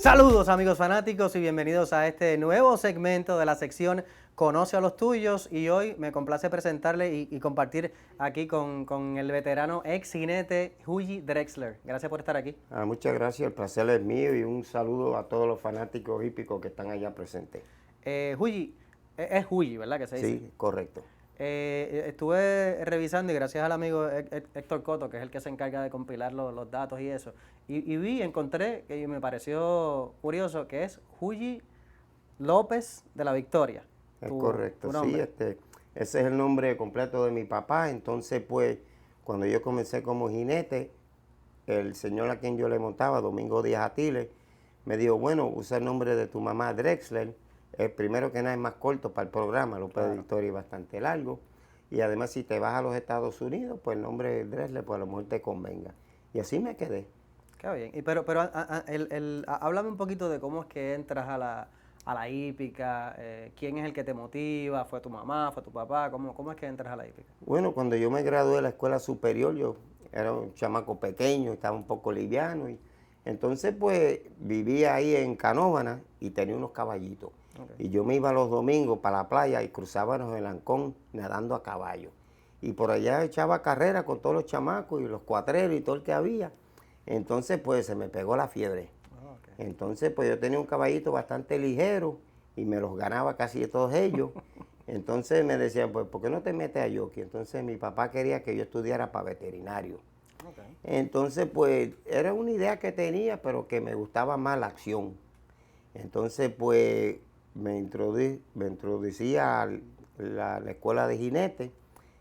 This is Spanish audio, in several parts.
Saludos amigos fanáticos y bienvenidos a este nuevo segmento de la sección Conoce a los tuyos, y hoy me complace presentarle y compartir aquí con el veterano ex jinete Hughie Drexler. Gracias por estar aquí. Muchas gracias, el placer es mío y un saludo a todos los fanáticos hípicos que están allá presentes. Hughie, es Hughie, ¿verdad que se dice? Sí, correcto. Estuve revisando y gracias al amigo Héctor Coto, que es el que se encarga de compilar los datos y eso, encontré que me pareció curioso que es Hughie López de la Victoria. Es correcto, sí, ese es el nombre completo de mi papá. Entonces, pues, cuando yo comencé como jinete, el señor a quien yo le montaba, Domingo Díaz Atiles, me dijo, bueno, usa el nombre de tu mamá, Drexler. Primero que nada es más corto para el programa, López de Victoria es bastante largo. Y además, si te vas a los Estados Unidos, pues el nombre de Drexler, pues a lo mejor te convenga. Y así me quedé. Qué bien. Pero háblame un poquito de cómo es que entras a la hípica, quién es el que te motiva, fue tu mamá, fue tu papá, ¿cómo es que entras a la hípica? Bueno, cuando yo me gradué de la escuela superior, yo era un chamaco pequeño, estaba un poco liviano. Y entonces, pues, vivía ahí en Canóvana y tenía unos caballitos. Okay. Y yo me iba los domingos para la playa y cruzábamos el Ancón nadando a caballo. Y por allá echaba carrera con todos los chamacos y los cuatreros y todo el que había. Entonces, pues, se me pegó la fiebre. Okay. Entonces, pues, yo tenía un caballito bastante ligero y me los ganaba casi todos ellos. Entonces me decían, pues, ¿por qué no te metes a jockey? Entonces mi papá quería que yo estudiara para veterinario. Okay. Entonces, pues, era una idea que tenía, pero que me gustaba más la acción. Entonces, pues, me introducí a la escuela de jinete.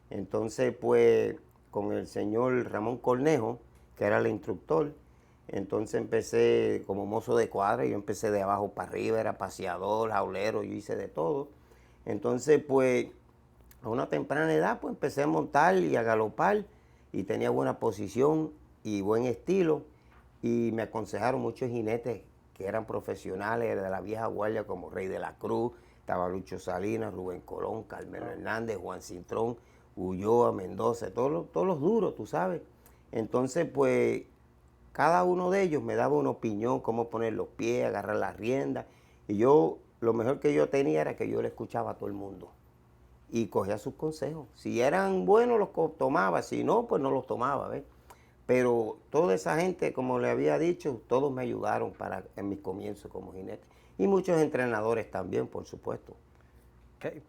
Entonces, pues, con el señor Ramón Cornejo, que era el instructor. Entonces empecé como mozo de cuadra, yo empecé de abajo para arriba, era paseador, jaulero, yo hice de todo. Entonces, pues, a una temprana edad, pues, empecé a montar y a galopar y tenía buena posición y buen estilo. Y me aconsejaron muchos jinetes que eran profesionales de la vieja guardia, como Rey de la Cruz, estaba Lucho Salinas, Rubén Colón, Carmelo Hernández, Juan Cintrón, Ulloa, Mendoza, todos los duros, tú sabes. Entonces, pues, cada uno de ellos me daba una opinión, cómo poner los pies, agarrar las riendas. Y yo, lo mejor que yo tenía era que yo le escuchaba a todo el mundo y cogía sus consejos. Si eran buenos, los tomaba. Si no, pues no los tomaba, ¿ves? Pero toda esa gente, como le había dicho, todos me ayudaron en mis comienzos como jinete. Y muchos entrenadores también, por supuesto.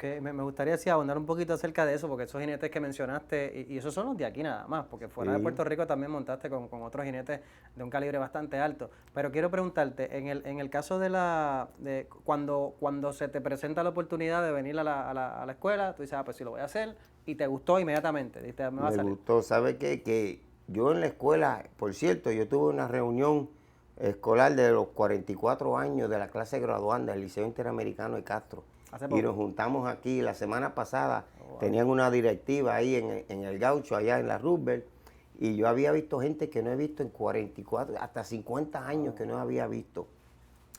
Me gustaría así abundar un poquito acerca de eso, porque esos jinetes que mencionaste, y esos son los de aquí nada más, porque fuera de Puerto Rico también montaste con otros jinetes de un calibre bastante alto. Pero quiero preguntarte, en el caso de cuando se te presenta la oportunidad de venir a la escuela, tú dices, pues sí lo voy a hacer, y te gustó inmediatamente, dijiste, me va a salir. Me gustó, ¿sabes qué? Que yo en la escuela, por cierto, yo tuve una reunión escolar de los 44 años de la clase graduanda del Liceo Interamericano de Castro. Y nos juntamos aquí la semana pasada. Wow. Tenían una directiva ahí en el Gaucho, allá en la Roosevelt, y yo había visto gente que no he visto en 44, hasta 50 años que no había visto.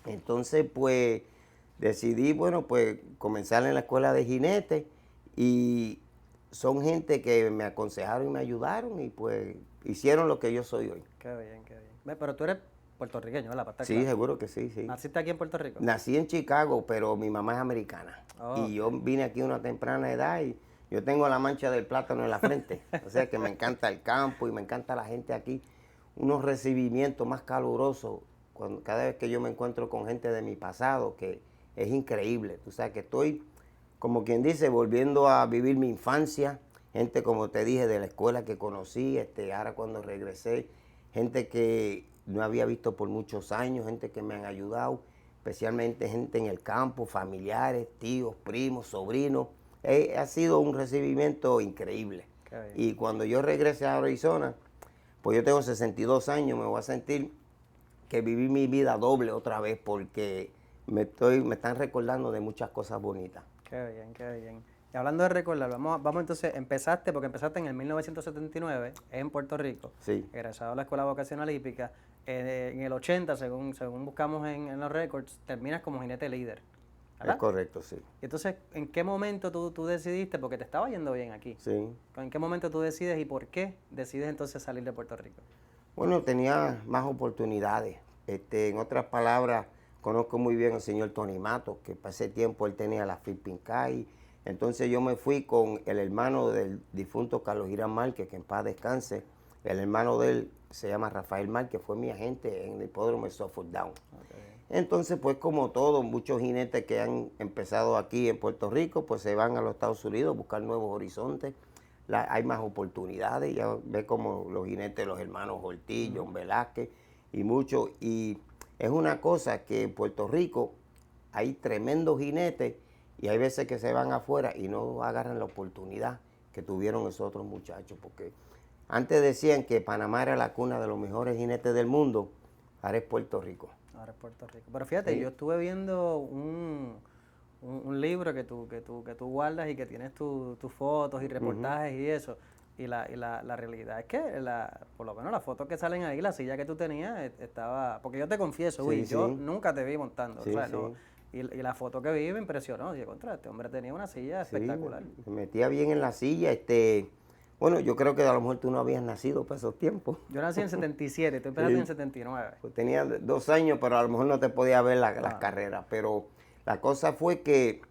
Entonces, pues, decidí, bueno, pues, comenzar en la escuela de jinetes, y son gente que me aconsejaron y me ayudaron, y pues, hicieron lo que yo soy hoy. Qué bien, qué bien. Pero tú eres puertorriqueño, ¿verdad? Sí, claro. Seguro que sí, sí. ¿Naciste aquí en Puerto Rico? Nací en Chicago, pero mi mamá es americana. Y yo vine aquí a una temprana edad y yo tengo la mancha del plátano en la frente. O sea que me encanta el campo y me encanta la gente aquí. Unos recibimientos más calurosos cada vez que yo me encuentro con gente de mi pasado, que es increíble. Tú sabes que estoy, como quien dice, volviendo a vivir mi infancia. Gente, como te dije, de la escuela que conocí, ahora cuando regresé, gente que no había visto por muchos años, gente que me han ayudado, especialmente gente en el campo, familiares, tíos, primos, sobrinos. Ha sido un recibimiento increíble. Y cuando yo regrese a Arizona, pues yo tengo 62 años, me voy a sentir que viví mi vida doble otra vez, porque me están recordando de muchas cosas bonitas. Qué bien, qué bien. Y hablando de recordar, vamos entonces, empezaste en el 1979 en Puerto Rico, sí, egresado a la Escuela Vocacional Hípica. En el 80, según buscamos en los récords, terminas como jinete líder, ¿verdad? Es correcto, sí. Y entonces, ¿en qué momento tú decidiste, porque te estaba yendo bien aquí? Sí. ¿En qué momento tú decides y por qué decides entonces salir de Puerto Rico? Bueno, tenía más oportunidades. En otras palabras, conozco muy bien al señor Tony Matos, que para ese tiempo él tenía la Pincay. Entonces yo me fui con el hermano del difunto Carlos Girán Márquez, que en paz descanse. El hermano de él se llama Rafael Márquez, fue mi agente en el hipódromo de Suffolk Down. Okay. Entonces, pues como todos, muchos jinetes que han empezado aquí en Puerto Rico, pues se van a los Estados Unidos a buscar nuevos horizontes. Hay más oportunidades, ya ve como los jinetes, los hermanos Ortiz, John Velázquez y muchos. Y es una cosa que en Puerto Rico hay tremendos jinetes y hay veces que se van afuera y no agarran la oportunidad que tuvieron esos otros muchachos, porque antes decían que Panamá era la cuna de los mejores jinetes del mundo, ahora es Puerto Rico. Ahora es Puerto Rico. Pero fíjate, sí, yo estuve viendo un libro que tú guardas y que tienes tus fotos y reportajes y eso. Y la realidad es que, por lo menos las fotos que salen ahí, la silla que tú tenías estaba... Porque yo te confieso, sí, yo nunca te vi montando. Sí, o sea, sí. No, y la foto que vi me impresionó. Dije, contra, este hombre tenía una silla espectacular. Me metía bien en la silla. Bueno, yo creo que a lo mejor tú no habías nacido para esos tiempos. Yo nací en el 77, tú empezaste en el 79. Pues tenía 2 años, pero a lo mejor no te podía ver las carreras. Pero la cosa fue que,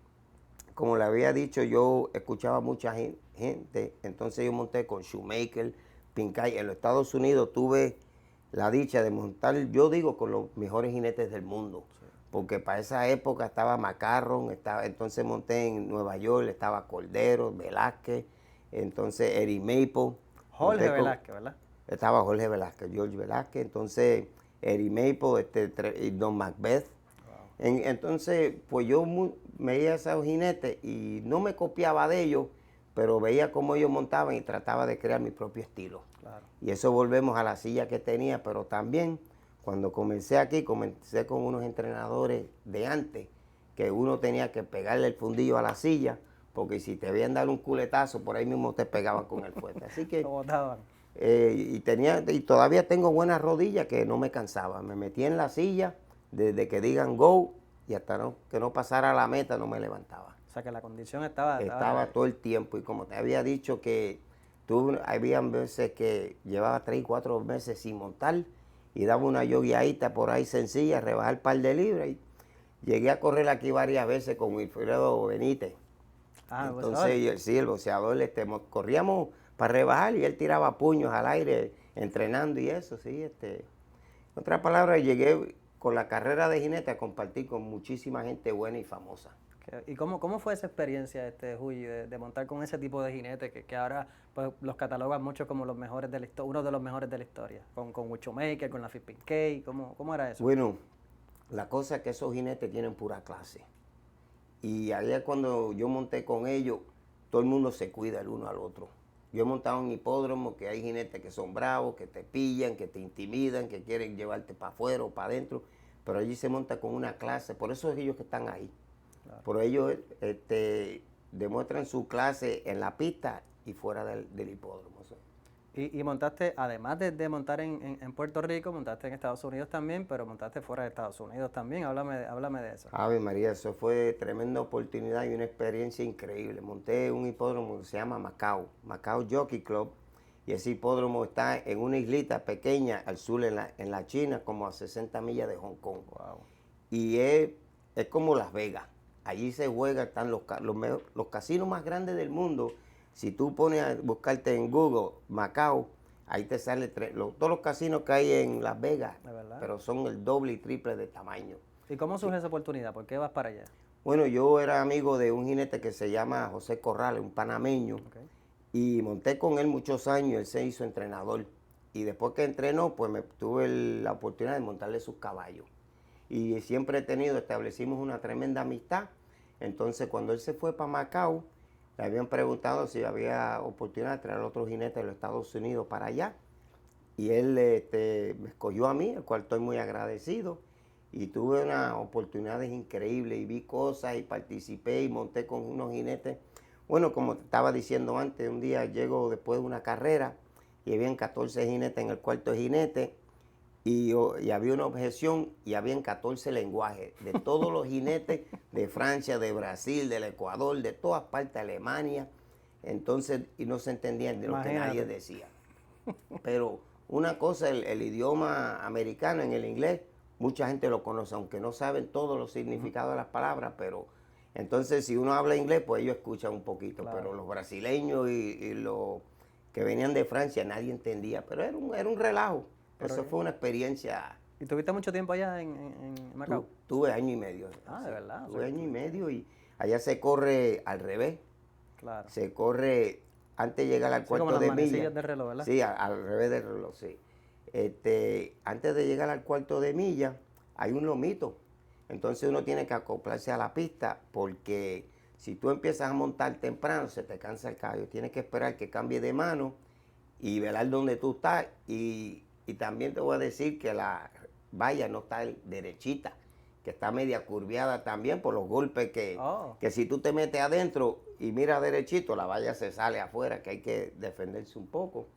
como le había dicho, yo escuchaba mucha gente. Entonces yo monté con Shoemaker, Pincay. En los Estados Unidos tuve la dicha de montar, yo digo, con los mejores jinetes del mundo. Sí. Porque para esa época estaba McCarron, entonces monté en Nueva York, estaba Cordero, Velázquez, entonces Eddie Maple. Jorge Velázquez, ¿verdad? Estaba Jorge Velázquez, George Velázquez, entonces Eddie Maple, y Don Macbeth. Wow. Entonces, pues yo veía a esos jinetes y no me copiaba de ellos, pero veía cómo ellos montaban y trataba de crear mi propio estilo. Claro. Y eso volvemos a la silla que tenía, pero también cuando comencé aquí, comencé con unos entrenadores de antes, que uno tenía que pegarle el fundillo a la silla, porque si te habían dado un culetazo, por ahí mismo te pegaban con el fuerte. Así que... Lo botaban. Y todavía tengo buenas rodillas que no me cansaba. Me metí en la silla desde que digan go y hasta que no pasara la meta no me levantaba. O sea que la condición estaba todo el tiempo. Y como te había dicho que habían veces que llevaba 3 y 4 meses sin montar y daba una yogueadita por ahí sencilla, rebajar un par de libras. Y llegué a correr aquí varias veces con Wilfredo Benítez. Entonces, el boxeador, corríamos para rebajar y él tiraba puños al aire entrenando y eso, sí. En otras palabras, llegué con la carrera de jinete a compartir con muchísima gente buena y famosa. ¿Y cómo fue esa experiencia, Huy, de montar con ese tipo de jinetes que ahora pues, los catalogan mucho como los mejores de la historia, uno de los mejores de la historia? Con Shoemaker, con la Pincay, ¿cómo era eso? Bueno, la cosa es que esos jinetes tienen pura clase. Y ayer cuando yo monté con ellos, todo el mundo se cuida el uno al otro. Yo he montado en hipódromo que hay jinetes que son bravos, que te pillan, que te intimidan, que quieren llevarte para afuera o para adentro, pero allí se monta con una clase, por eso es ellos que están ahí. Claro. Por ellos demuestran su clase en la pista y fuera del hipódromo. Y montaste, además de montar en Puerto Rico, montaste en Estados Unidos también, pero montaste fuera de Estados Unidos también. Háblame de eso. Ave María, eso fue tremenda oportunidad y una experiencia increíble. Monté un hipódromo que se llama Macao Jockey Club, y ese hipódromo está en una islita pequeña al sur en la China, como a 60 millas de Hong Kong. Wow. Y es como Las Vegas. Allí se juega, están los casinos más grandes del mundo. Si tú pones a buscarte en Google Macao, ahí te sale todos los casinos que hay en Las Vegas, pero son el doble y triple de tamaño. ¿Y cómo surge esa oportunidad? ¿Por qué vas para allá? Bueno, yo era amigo de un jinete que se llama José Corrales, un panameño, y monté con él muchos años, él se hizo entrenador. Y después que entrenó, pues tuve la oportunidad de montarle sus caballos. Y siempre establecimos una tremenda amistad. Entonces, cuando él se fue para Macao, le habían preguntado si había oportunidad de traer a otro jinete de los Estados Unidos para allá. Y él me escogió a mí, el cual estoy muy agradecido. Y tuve unas oportunidades increíbles y vi cosas y participé y monté con unos jinetes. Bueno, como te estaba diciendo antes, un día llego después de una carrera y habían 14 jinetes en el cuarto jinete. Y había una objeción y habían 14 lenguajes de todos los jinetes de Francia, de Brasil, del Ecuador, de todas partes, Alemania. Entonces, y no se entendían de lo que nadie decía. Pero una cosa, el idioma americano, en el inglés, mucha gente lo conoce, aunque no saben todos los significados de las palabras, pero entonces si uno habla inglés, pues ellos escuchan un poquito, Claro. pero los brasileños y los que venían de Francia nadie entendía, pero era un relajo. Pero Eso fue una experiencia. ¿Y tuviste mucho tiempo allá en Macao? Tuve año y medio. Ah, sí, de verdad. Tuve año y medio y allá se corre al revés. Claro. Se corre antes de llegar al Sí, como cuarto las de milla. manecillas del reloj, ¿verdad? Sí, al revés del reloj, sí. Antes de llegar al cuarto de milla hay un lomito. Entonces uno tiene que acoplarse a la pista porque si tú empiezas a montar temprano se te cansa el caballo. Tienes que esperar que cambie de mano y velar dónde tú estás. Y también te voy a decir que la valla no está derechita, que está media curviada también por los golpes que si tú te metes adentro y miras derechito, la valla se sale afuera, que hay que defenderse un poco.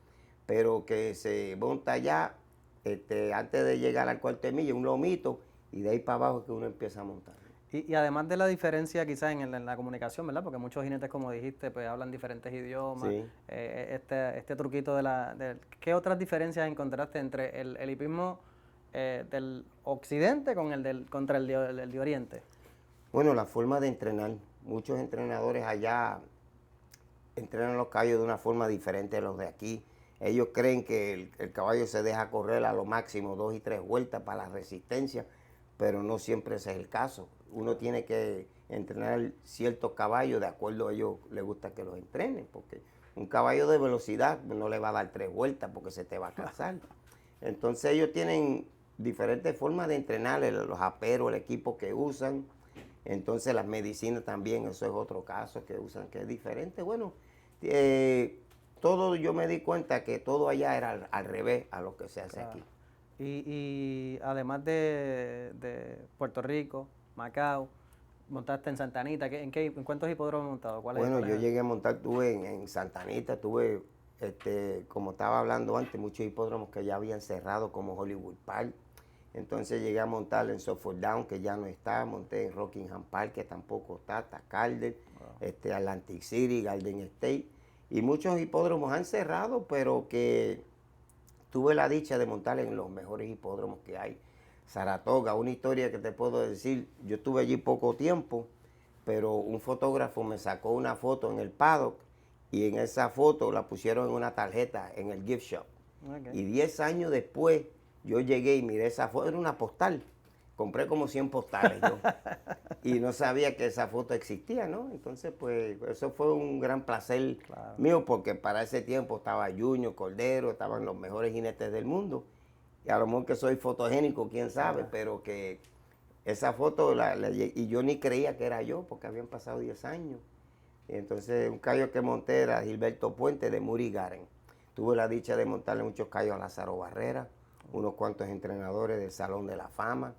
Pero que se monta ya antes de llegar al cuarto de milla, un lomito, y de ahí para abajo es que uno empieza a montar. Y además de la diferencia quizás en la comunicación, ¿verdad? Porque muchos jinetes, como dijiste, pues hablan diferentes idiomas. Sí. Este truquito ¿qué otras diferencias encontraste entre el hipismo del occidente contra el de oriente? Bueno, la forma de entrenar. Muchos entrenadores allá entrenan los caballos de una forma diferente de los de aquí. Ellos creen que el caballo se deja correr a lo máximo 2 y 3 vueltas para la resistencia, pero no siempre ese es el caso. Uno tiene que entrenar ciertos caballos de acuerdo a ellos les gusta que los entrenen, porque un caballo de velocidad no le va a dar 3 vueltas porque se te va a cansar. Entonces ellos tienen diferentes formas de entrenar, los aperos, el equipo que usan. Entonces las medicinas también, eso es otro caso que usan, que es diferente. Bueno, todo yo me di cuenta que todo allá era al revés a lo que se hace aquí. Y además de Puerto Rico, Macao, montaste en Santa Anita, ¿en cuántos hipódromos has montado? Bueno, yo llegué a montar, tuve en Santa Anita, tuve, como estaba hablando antes, muchos hipódromos que ya habían cerrado, como Hollywood Park. Entonces llegué a montar en Suffolk Down, que ya no está, monté en Rockingham Park, que tampoco está Calder, Atlantic City, Garden State. Y muchos hipódromos han cerrado, pero que tuve la dicha de montar en los mejores hipódromos que hay. Saratoga, una historia que te puedo decir, yo estuve allí poco tiempo, pero un fotógrafo me sacó una foto en el paddock y en esa foto la pusieron en una tarjeta en el gift shop. Okay. Y 10 años después yo llegué y miré esa foto, era una postal. Compré como 100 postales yo y no sabía que esa foto existía, ¿no? Entonces, pues, eso fue un gran placer mío porque para ese tiempo estaba Junior, Cordero, estaban los mejores jinetes del mundo. Y a lo mejor que soy fotogénico, quién sabe, pero que esa foto, y yo ni creía que era yo porque habían pasado 10 años. Y entonces, un caballo que monté era Gilberto Puente de Muri Garen. Tuve la dicha de montarle muchos caballos a Lázaro Barrera, unos cuantos entrenadores del Salón de la Fama.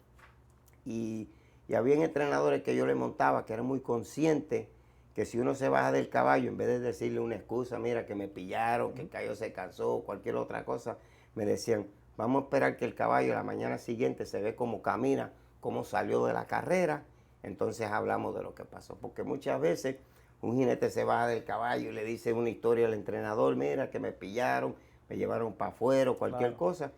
Y había entrenadores que yo le montaba que eran muy conscientes que si uno se baja del caballo, en vez de decirle una excusa, mira que me pillaron, que el caballo se cansó, cualquier otra cosa, me decían, vamos a esperar que el caballo la mañana siguiente se ve cómo camina, cómo salió de la carrera, entonces hablamos de lo que pasó. Porque muchas veces un jinete se baja del caballo y le dice una historia al entrenador, mira que me pillaron, me llevaron para afuera o cualquier cosa,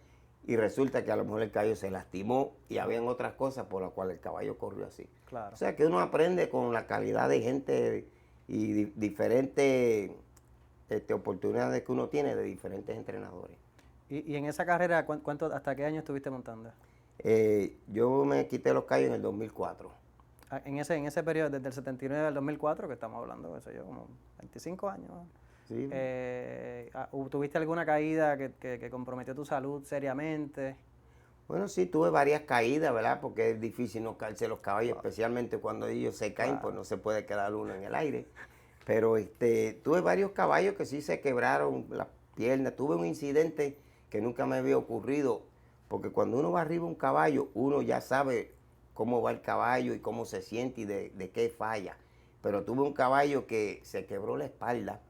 y resulta que a lo mejor el caballo se lastimó y habían otras cosas por las cuales el caballo corrió así. Claro. O sea que uno aprende con la calidad de gente y diferentes oportunidades que uno tiene de diferentes entrenadores. ¿Y en esa carrera hasta qué año estuviste montando? Yo me quité los caballos en el 2004. En ese periodo, desde el 79 al 2004, que estamos hablando, eso yo, como 25 años, ¿no? Sí. ¿Tuviste alguna caída que comprometió tu salud seriamente? Bueno, sí, tuve varias caídas, ¿verdad? Porque es difícil no caerse los caballos, especialmente cuando ellos se caen, pues no se puede quedar uno en el aire. Pero tuve varios caballos que sí se quebraron las piernas. Tuve un incidente que nunca me había ocurrido, porque cuando uno va arriba de un caballo, uno ya sabe cómo va el caballo y cómo se siente y de qué falla. Pero tuve un caballo que se quebró la espalda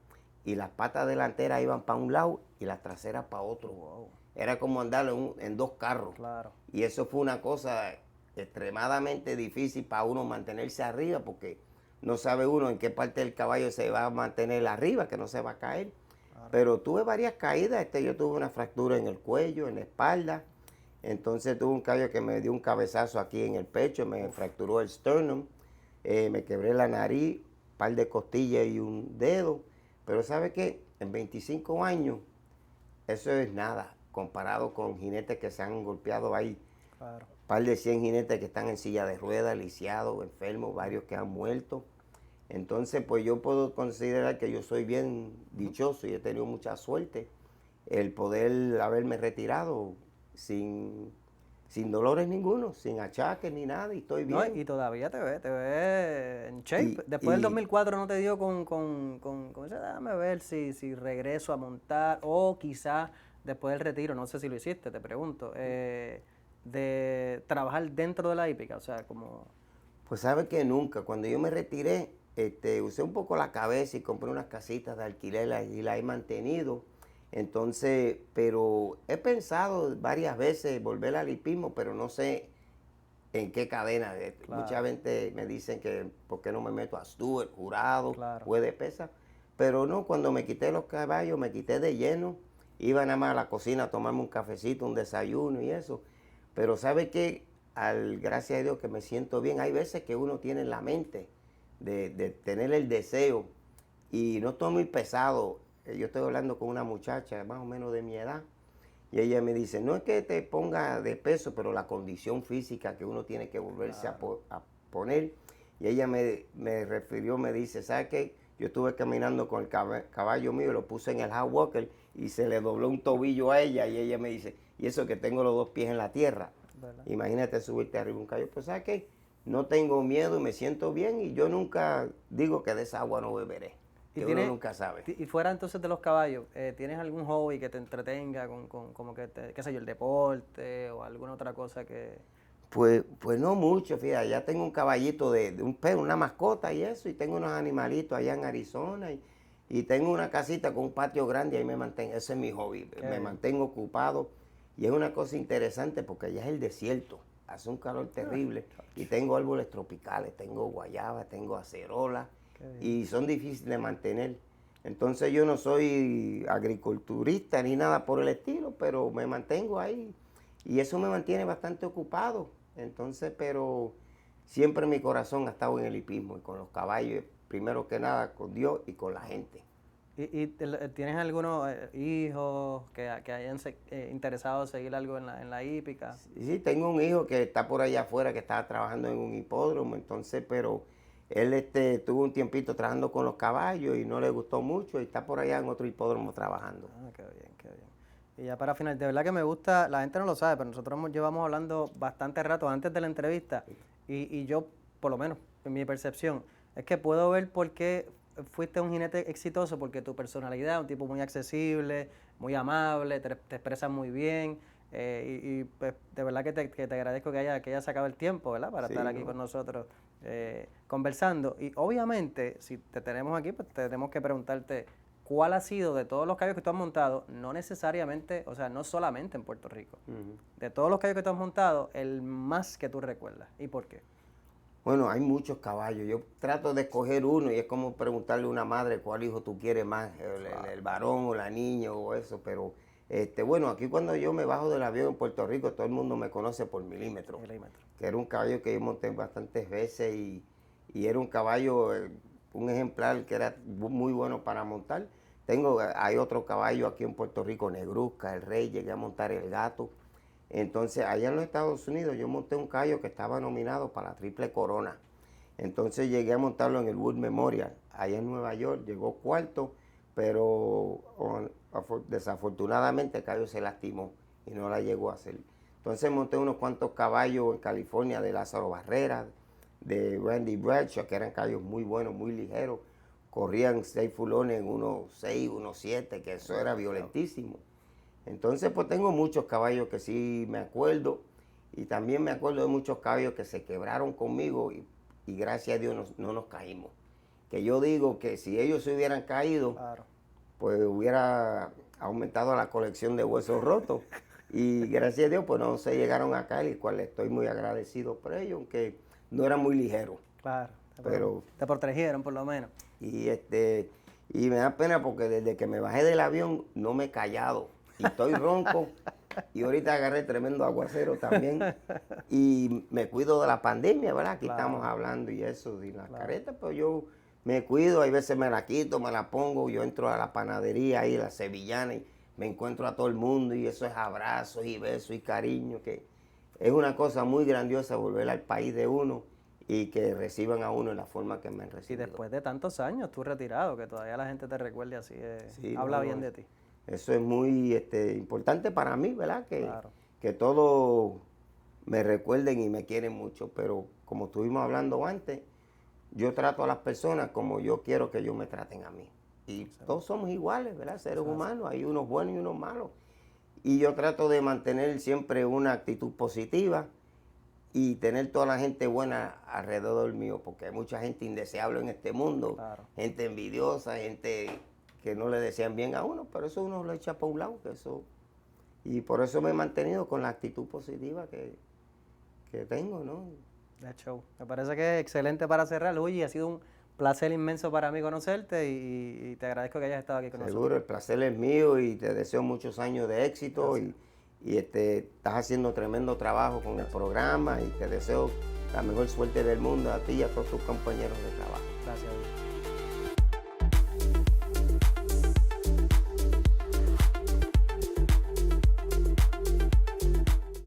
y las patas delanteras iban para un lado y las traseras para otro. Wow. Era como andar en 2 carros. Claro. Y eso fue una cosa extremadamente difícil para uno mantenerse arriba, porque no sabe uno en qué parte del caballo se va a mantener arriba, que no se va a caer. Claro. Pero tuve varias caídas. Yo tuve una fractura en el cuello, en la espalda. Entonces tuve un caballo que me dio un cabezazo aquí en el pecho, me fracturó el sternum, me quebré la nariz, un par de costillas y un dedo. Pero ¿sabe qué? En 25 años, eso es nada, comparado con jinetes que se han golpeado ahí. Claro. Un par de 100 jinetes que están en silla de ruedas, lisiados, enfermos, varios que han muerto. Entonces, pues yo puedo considerar que yo soy bien dichoso y he tenido mucha suerte el poder haberme retirado sin dolores ninguno, sin achaques ni nada, y estoy No, bien. y todavía te ves en shape. Y, Después del y 2004 no te dio con ese, déjame ver si regreso a montar, o quizás después del retiro, no sé si lo hiciste, te pregunto, de trabajar dentro de la hípica, o sea, como... pues sabe que nunca, cuando yo me retiré, usé un poco la cabeza y compré unas casitas de alquiler y la he mantenido. Entonces, pero he pensado varias veces volver al hipismo, pero no sé en qué cadena. Claro. Mucha gente me dicen que por qué no me meto a Stuart, Jurado, Claro. Juez de Pesa. Pero no, cuando me quité los caballos, me quité de lleno. Iba nada más a la cocina a tomarme un cafecito, un desayuno y eso. Pero ¿sabe qué? Gracias a Dios que me siento bien. Hay veces que uno tiene en la mente de tener el deseo y no estoy muy pesado. Yo estoy hablando con una muchacha más o menos de mi edad y ella me dice, no es que te ponga de peso, pero la condición física que uno tiene que volverse a poner. Y ella me refirió, me dice, ¿sabes qué? Yo estuve caminando con el caballo mío y lo puse en el hard walker y se le dobló un tobillo a ella y ella me dice, y eso que tengo los dos pies en la tierra. ¿Verdad? Imagínate subirte arriba un caballo. Pues ¿sabes qué? No tengo miedo y me siento bien y yo nunca digo que de esa agua no beberé. Que uno nunca sabe. Y fuera entonces de los caballos, ¿tienes algún hobby que te entretenga con como que, qué sé yo, el deporte o alguna otra cosa que...? Pues no mucho, fíjate, ya tengo un caballito de un perro, una mascota y eso, y tengo unos animalitos allá en Arizona y tengo una casita con un patio grande y ahí me mantengo, ese es mi hobby, me mantengo ocupado y es una cosa interesante porque allá es el desierto, hace un calor terrible y tengo árboles tropicales, tengo guayaba, tengo acerola y son difíciles de mantener. Entonces yo no soy agriculturista ni nada por el estilo, pero me mantengo ahí y eso me mantiene bastante ocupado. Entonces, pero siempre mi corazón ha estado en el hipismo y con los caballos, primero que nada con Dios y con la gente. ¿Y tienes algunos hijos que hayan interesado en seguir algo en la hípica? Sí, tengo un hijo que está por allá afuera que estaba trabajando en un hipódromo, entonces, pero él tuvo un tiempito trabajando con los caballos y no le gustó mucho y está por allá en otro hipódromo trabajando. Ah, qué bien, qué bien. Y ya para final, de verdad que me gusta, la gente no lo sabe, pero nosotros llevamos hablando bastante rato antes de la entrevista y yo, por lo menos, en mi percepción, es que puedo ver por qué fuiste un jinete exitoso, porque tu personalidad, un tipo muy accesible, muy amable, te expresas muy bien pues, de verdad que te agradezco que hayas sacado el tiempo, ¿verdad? Para estar aquí con nosotros conversando. Y obviamente, si te tenemos aquí, pues tenemos que preguntarte, ¿cuál ha sido de todos los caballos que tú has montado, no necesariamente, o sea, no solamente en Puerto Rico, de todos los caballos que tú has montado, el más que tú recuerdas? ¿Y por qué? Bueno, hay muchos caballos. Yo trato de escoger uno y es como preguntarle a una madre cuál hijo tú quieres más, el varón o la niña o eso. Pero bueno, aquí cuando yo me bajo del avión en Puerto Rico, todo el mundo me conoce por Milímetro. Que era un caballo que yo monté bastantes veces y era un caballo, un ejemplar que era muy bueno para montar. Hay otro caballo aquí en Puerto Rico, Negruzca, el Rey, llegué a montar el Gato. Entonces, allá en los Estados Unidos yo monté un caballo que estaba nominado para la Triple Corona. Entonces llegué a montarlo en el Wood Memorial. Allá en Nueva York llegó cuarto, pero desafortunadamente el caballo se lastimó y no la llegó a hacer. Entonces monté unos cuantos caballos en California de Lázaro Barrera, de Randy Bradshaw, que eran caballos muy buenos, muy ligeros. Corrían 6 fulones en 1.6, 1.7, que eso era violentísimo. Entonces, pues tengo muchos caballos que sí me acuerdo y también me acuerdo de muchos caballos que se quebraron conmigo y gracias a Dios no nos caímos. Que yo digo que si ellos se hubieran caído, pues hubiera aumentado la colección de huesos rotos. Y gracias a Dios, pues no se llegaron a caer, y cual estoy muy agradecido por ellos, aunque no eran muy ligeros. Claro, pero te protegieron por lo menos. Y me da pena porque desde que me bajé del avión no me he callado. Y estoy ronco Y ahorita agarré tremendo aguacero también. Y me cuido de la pandemia, ¿verdad? Aquí estamos hablando y eso, y la careta, pues yo me cuido, hay veces me la quito, me la pongo, yo entro a la panadería ahí, la sevillana, y me encuentro a todo el mundo, y eso es abrazos y besos y cariño, que es una cosa muy grandiosa volver al país de uno y que reciban a uno en la forma que me han Y recibido. después de tantos años, tú retirado, que todavía la gente te recuerde así, Sí, habla no, bien de ti. Eso es muy importante para mí, ¿verdad? Claro. Que todos me recuerden y me quieren mucho, pero como estuvimos hablando antes, yo trato a las personas como yo quiero que ellos me traten a mí. Y todos somos iguales, ¿verdad? Seres humanos, hay unos buenos y unos malos. Y yo trato de mantener siempre una actitud positiva y tener toda la gente buena alrededor mío, porque hay mucha gente indeseable en este mundo, gente envidiosa, gente que no le desean bien a uno, pero eso uno lo echa para un lado, y por eso me he mantenido con la actitud positiva que tengo, ¿no? De show. Me parece que es excelente para cerrar, Luigi. Ha sido un placer inmenso para mí conocerte y te agradezco que hayas estado aquí con nosotros. Seguro, el placer es mío y te deseo muchos años de éxito y estás haciendo tremendo trabajo con el programa y te deseo la mejor suerte del mundo a ti y a todos tus compañeros de trabajo. Gracias, Luigi.